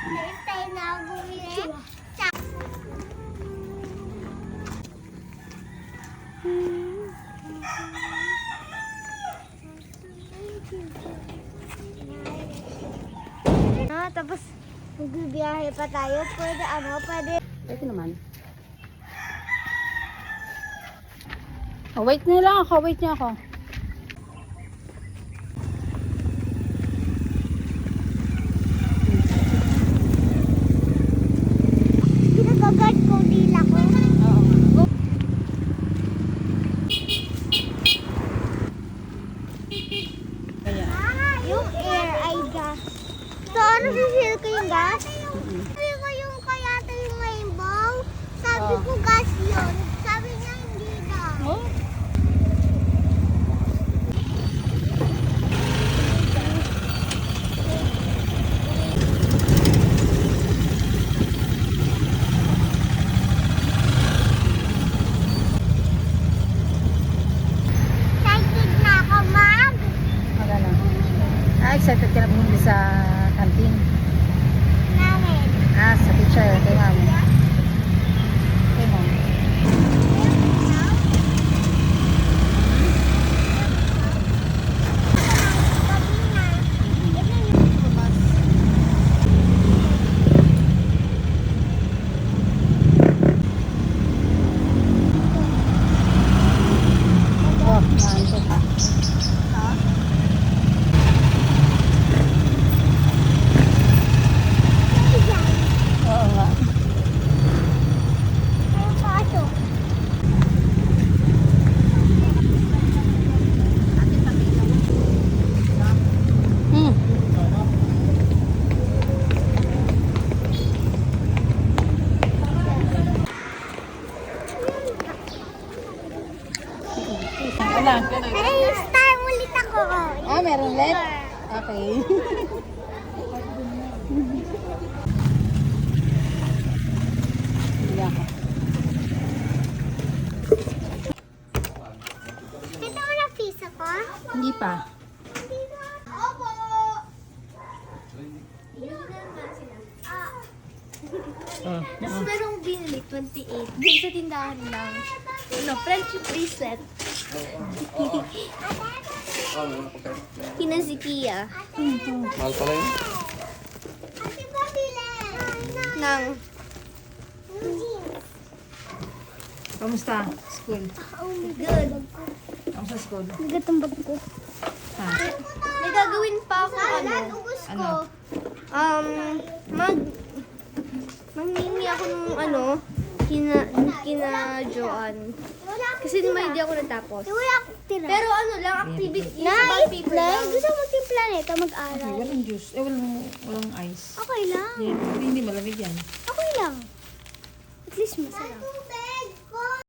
Tayo na ako bumili. Tapos magbibiyahe pa tayo. Pwede pwede. Pwede naman. Oh, wait na lang ako. Wait niya ako. Pinagagad ko dila ko. Oo. Kaya. Yung air ay gas. So ano sisil ko yung gas? Sabi ko yung kaya yung rainbow. Sabi ko gas yun. Sabi niya hindi daw. Oh? Excited na ako, Ma'am. Magana. Excited ka na bumili sa canteen? Namin. Sa teacher. Kay mami. Kay mami. Oh, naantok ka. Oo nga. Hmm. Wala. Ay, star ulit ako. Meron ulit? Okay. Hindi ako. Ito mo na face ako? Hindi pa. Opo. Tapos merong binili, 28. Dun sa tindahan lang. Friendship bracelet. Si Kia. Mahal pala yun. Ate ba bili? Nang, Kamusta? School? good. Kamusta school? Nagatong bag ko. Ha? May gagawin pa ako Ubus Ano? ko. Manghingi ako ng kina Joan. Kasi naman hindi ako natapos. Wala akong tira. Pero lang, activity. Night paper lang. lang. Gusto mo timpla nito mag-aral. Walang juice. Walang ice. Okay lang. Yan. Hindi malamig yan. Okay lang. At least masarap.